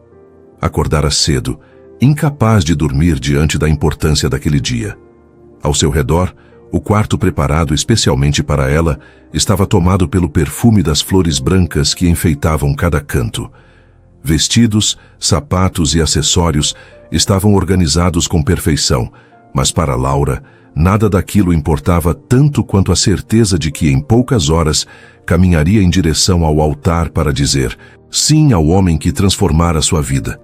S1: Acordara cedo, incapaz de dormir diante da importância daquele dia. Ao seu redor, o quarto preparado especialmente para ela estava tomado pelo perfume das flores brancas que enfeitavam cada canto. Vestidos, sapatos e acessórios estavam organizados com perfeição, mas para Laura, nada daquilo importava tanto quanto a certeza de que em poucas horas caminharia em direção ao altar para dizer sim ao homem que transformara sua vida.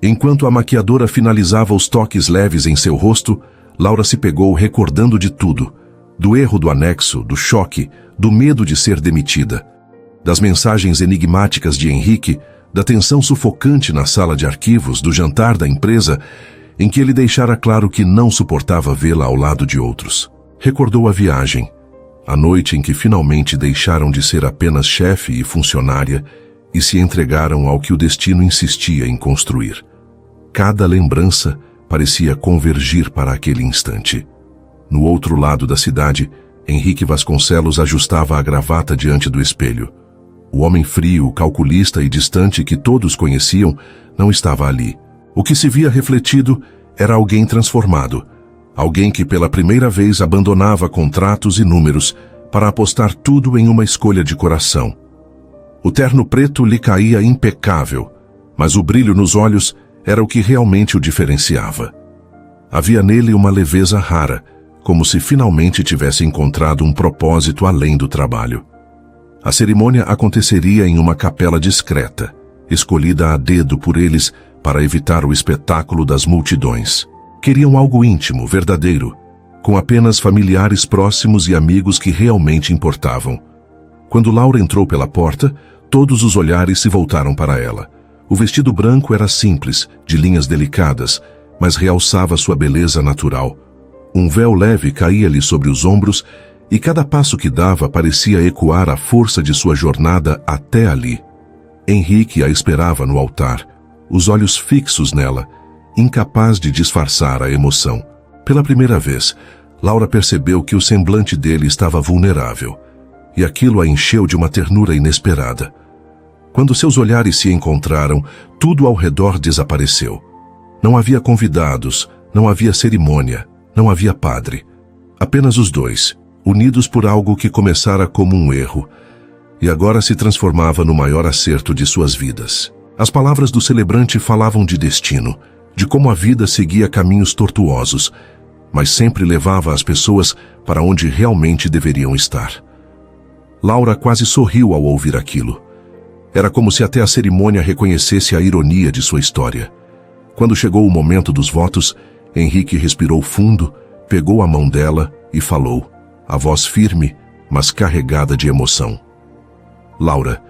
S1: Enquanto a maquiadora finalizava os toques leves em seu rosto, Laura se pegou recordando de tudo, do erro do anexo, do choque, do medo de ser demitida, das mensagens enigmáticas de Henrique, da tensão sufocante na sala de arquivos, do jantar da empresa, em que ele deixara claro que não suportava vê-la ao lado de outros. Recordou a viagem, a noite em que finalmente deixaram de ser apenas chefe e funcionária e se entregaram ao que o destino insistia em construir. Cada lembrança parecia convergir para aquele instante. No outro lado da cidade, Henrique Vasconcelos ajustava a gravata diante do espelho. O homem frio, calculista e distante que todos conheciam não estava ali. O que se via refletido era alguém transformado. Alguém que pela primeira vez abandonava contratos e números para apostar tudo em uma escolha de coração. O terno preto lhe caía impecável, mas o brilho nos olhos era o que realmente o diferenciava. Havia nele uma leveza rara, como se finalmente tivesse encontrado um propósito além do trabalho. A cerimônia aconteceria em uma capela discreta, escolhida a dedo por eles para evitar o espetáculo das multidões. Queriam algo íntimo, verdadeiro, com apenas familiares próximos e amigos que realmente importavam. Quando Laura entrou pela porta, todos os olhares se voltaram para ela. O vestido branco era simples, de linhas delicadas, mas realçava sua beleza natural. Um véu leve caía-lhe sobre os ombros e cada passo que dava parecia ecoar a força de sua jornada até ali. Henrique a esperava no altar, os olhos fixos nela, incapaz de disfarçar a emoção. Pela primeira vez, Laura percebeu que o semblante dele estava vulnerável, e aquilo a encheu de uma ternura inesperada. Quando seus olhares se encontraram, tudo ao redor desapareceu. Não havia convidados, não havia cerimônia, não havia padre. Apenas os dois, unidos por algo que começara como um erro, e agora se transformava no maior acerto de suas vidas. As palavras do celebrante falavam de destino, de como a vida seguia caminhos tortuosos, mas sempre levava as pessoas para onde realmente deveriam estar. Laura quase sorriu ao ouvir aquilo. Era como se até a cerimônia reconhecesse a ironia de sua história. Quando chegou o momento dos votos, Henrique respirou fundo, pegou a mão dela e falou, a voz firme, mas carregada de emoção. Laura,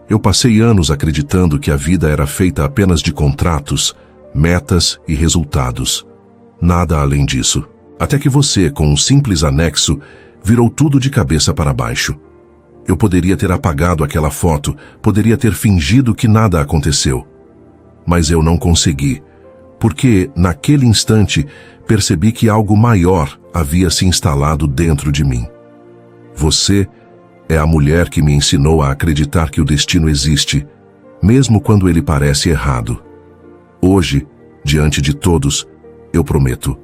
S1: eu passei anos acreditando que a vida era feita apenas de contratos, metas e resultados. Nada além disso. Até que você, com um simples anexo, virou tudo de cabeça para baixo. Eu poderia ter apagado aquela foto, poderia ter fingido que nada aconteceu. Mas eu não consegui, porque, naquele instante, percebi que algo maior havia se instalado dentro de mim. Você é a mulher que me ensinou a acreditar que o destino existe, mesmo quando ele parece errado. Hoje, diante de todos, eu prometo,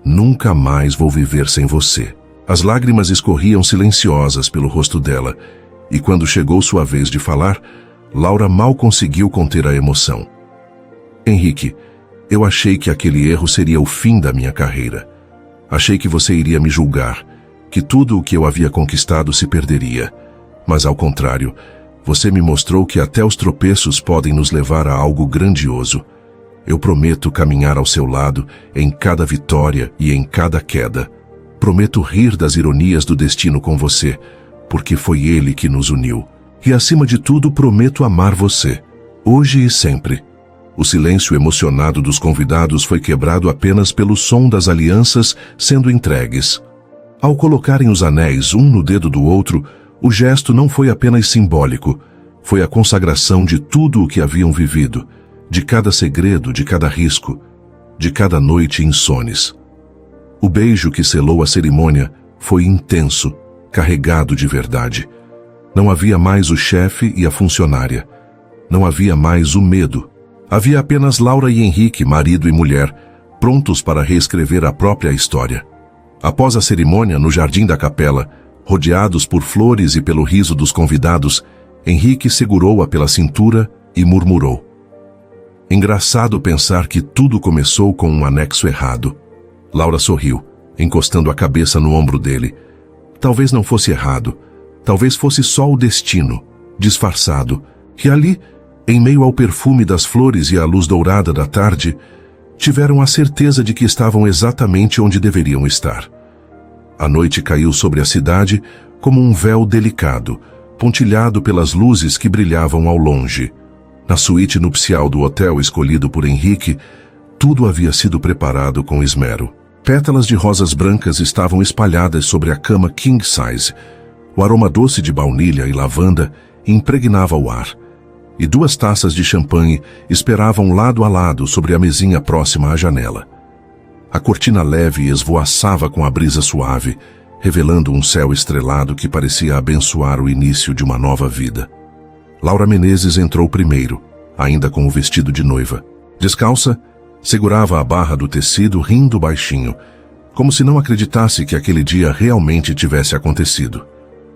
S1: nunca mais vou viver sem você. As lágrimas escorriam silenciosas pelo rosto dela, e quando chegou sua vez de falar, Laura mal conseguiu conter a emoção. Henrique, eu achei que aquele erro seria o fim da minha carreira. Achei que você iria me julgar, que tudo o que eu havia conquistado se perderia. Mas ao contrário, você me mostrou que até os tropeços podem nos levar a algo grandioso. Eu prometo caminhar ao seu lado em cada vitória e em cada queda. Prometo rir das ironias do destino com você, porque foi ele que nos uniu. E acima de tudo, prometo amar você, hoje e sempre. O silêncio emocionado dos convidados foi quebrado apenas pelo som das alianças sendo entregues. Ao colocarem os anéis um no dedo do outro, o gesto não foi apenas simbólico, foi a consagração de tudo o que haviam vivido, de cada segredo, de cada risco, de cada noite insones. O beijo que selou a cerimônia foi intenso, carregado de verdade. Não havia mais o chefe e a funcionária. Não havia mais o medo. Havia apenas Laura e Henrique, marido e mulher, prontos para reescrever a própria história. Após a cerimônia, no jardim da capela, rodeados por flores e pelo riso dos convidados, Henrique segurou-a pela cintura e murmurou. Engraçado pensar que tudo começou com um anexo errado. Laura sorriu, encostando a cabeça no ombro dele. Talvez não fosse errado. Talvez fosse só o destino, disfarçado. E ali, em meio ao perfume das flores e à luz dourada da tarde, tiveram a certeza de que estavam exatamente onde deveriam estar. A noite caiu sobre a cidade como um véu delicado, pontilhado pelas luzes que brilhavam ao longe. Na suíte nupcial do hotel escolhido por Henrique, tudo havia sido preparado com esmero. Pétalas de rosas brancas estavam espalhadas sobre a cama king size. O aroma doce de baunilha e lavanda impregnava o ar. E 2 taças de champanhe esperavam lado a lado sobre a mesinha próxima à janela. A cortina leve esvoaçava com a brisa suave, revelando um céu estrelado que parecia abençoar o início de uma nova vida. Laura Menezes entrou primeiro, ainda com o vestido de noiva. Descalça, segurava a barra do tecido rindo baixinho, como se não acreditasse que aquele dia realmente tivesse acontecido.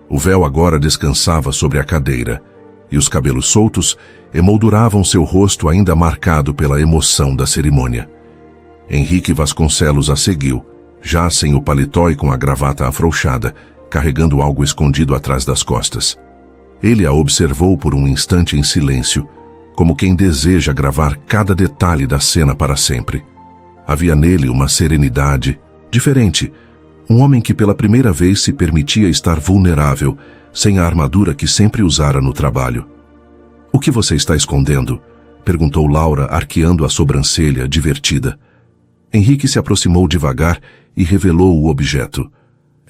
S1: O véu agora descansava sobre a cadeira, e os cabelos soltos emolduravam seu rosto ainda marcado pela emoção da cerimônia. Henrique Vasconcelos a seguiu, já sem o paletó e com a gravata afrouxada, carregando algo escondido atrás das costas. Ele a observou por um instante em silêncio, como quem deseja gravar cada detalhe da cena para sempre. Havia nele uma serenidade diferente, um homem que pela primeira vez se permitia estar vulnerável, sem a armadura que sempre usara no trabalho. "O que você está escondendo?" perguntou Laura, arqueando a sobrancelha, divertida. Henrique se aproximou devagar e revelou o objeto.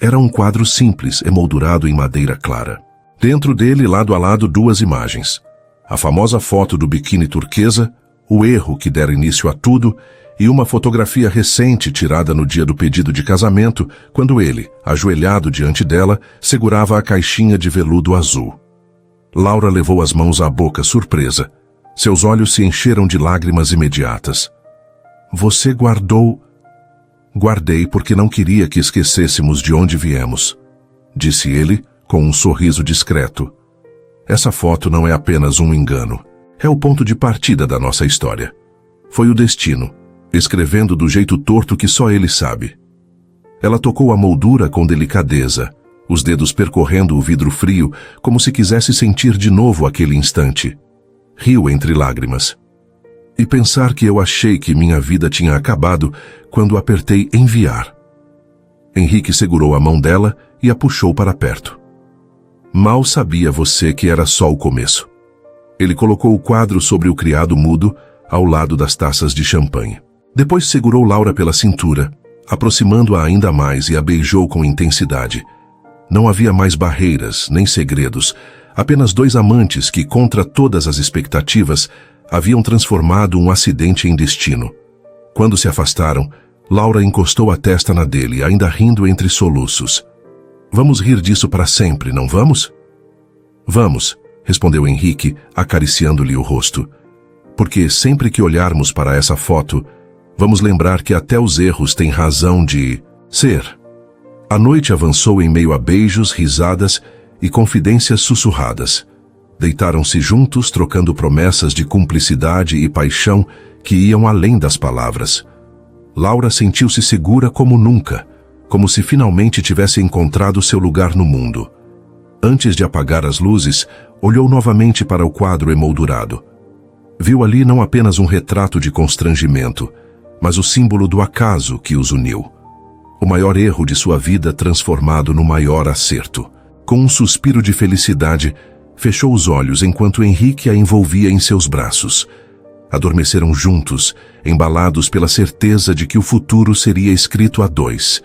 S1: Era um quadro simples, emoldurado em madeira clara. Dentro dele, lado a lado, 2 imagens. A famosa foto do biquíni turquesa, o erro que dera início a tudo, e uma fotografia recente tirada no dia do pedido de casamento, quando ele, ajoelhado diante dela, segurava a caixinha de veludo azul. Laura levou as mãos à boca, surpresa. Seus olhos se encheram de lágrimas imediatas. "Você guardou..." "Guardei porque não queria que esquecêssemos de onde viemos", disse ele, com um sorriso discreto. "Essa foto não é apenas um engano. É o ponto de partida da nossa história. Foi o destino, escrevendo do jeito torto que só ele sabe." Ela tocou a moldura com delicadeza, os dedos percorrendo o vidro frio, como se quisesse sentir de novo aquele instante. Riu entre lágrimas. "E pensar que eu achei que minha vida tinha acabado quando apertei enviar." Henrique segurou a mão dela e a puxou para perto. Mal sabia você que era só o começo. Ele colocou o quadro sobre o criado mudo, ao lado das taças de champanhe. Depois segurou Laura pela cintura, aproximando-a ainda mais e a beijou com intensidade. Não havia mais barreiras, nem segredos, apenas dois amantes que, contra todas as expectativas, haviam transformado um acidente em destino. Quando se afastaram, Laura encostou a testa na dele, ainda rindo entre soluços. Vamos rir disso para sempre, não vamos? Vamos, respondeu Henrique, acariciando-lhe o rosto. Porque sempre que olharmos para essa foto, vamos lembrar que até os erros têm razão de ser. A noite avançou em meio a beijos, risadas e confidências sussurradas. Deitaram-se juntos, trocando promessas de cumplicidade e paixão que iam além das palavras. Laura sentiu-se segura como nunca, como se finalmente tivesse encontrado seu lugar no mundo. Antes de apagar as luzes, olhou novamente para o quadro emoldurado. Viu ali não apenas um retrato de constrangimento, mas o símbolo do acaso que os uniu. O maior erro de sua vida transformado no maior acerto. Com um suspiro de felicidade, fechou os olhos enquanto Henrique a envolvia em seus braços. Adormeceram juntos, embalados pela certeza de que o futuro seria escrito a dois,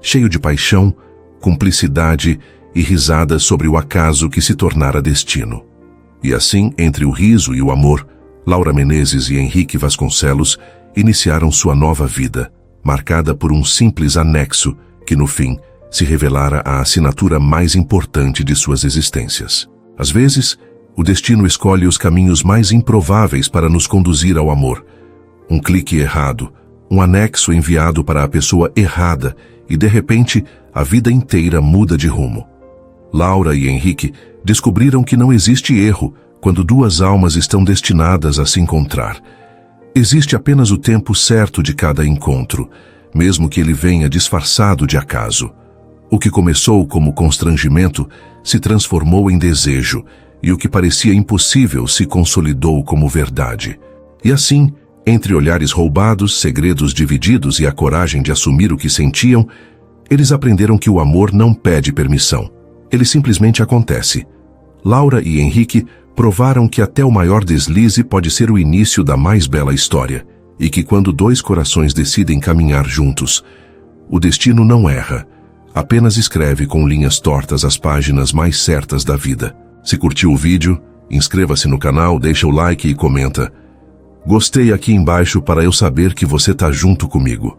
S1: cheio de paixão, cumplicidade e risadas sobre o acaso que se tornara destino. E assim, entre o riso e o amor, Laura Menezes e Henrique Vasconcelos iniciaram sua nova vida, marcada por um simples anexo que, no fim, se revelara a assinatura mais importante de suas existências. Às vezes, o destino escolhe os caminhos mais improváveis para nos conduzir ao amor. Um clique errado, um anexo enviado para a pessoa errada e, de repente, a vida inteira muda de rumo. Laura e Henrique descobriram que não existe erro quando duas almas estão destinadas a se encontrar. Existe apenas o tempo certo de cada encontro, mesmo que ele venha disfarçado de acaso. O que começou como constrangimento se transformou em desejo, e o que parecia impossível se consolidou como verdade. E assim, entre olhares roubados, segredos divididos e a coragem de assumir o que sentiam, eles aprenderam que o amor não pede permissão. Ele simplesmente acontece. Laura e Henrique provaram que até o maior deslize pode ser o início da mais bela história, e que quando dois corações decidem caminhar juntos, o destino não erra, apenas escreve com linhas tortas as páginas mais certas da vida. Se curtiu o vídeo, inscreva-se no canal, deixa o like e comenta. Gostei aqui embaixo para eu saber que você tá junto comigo.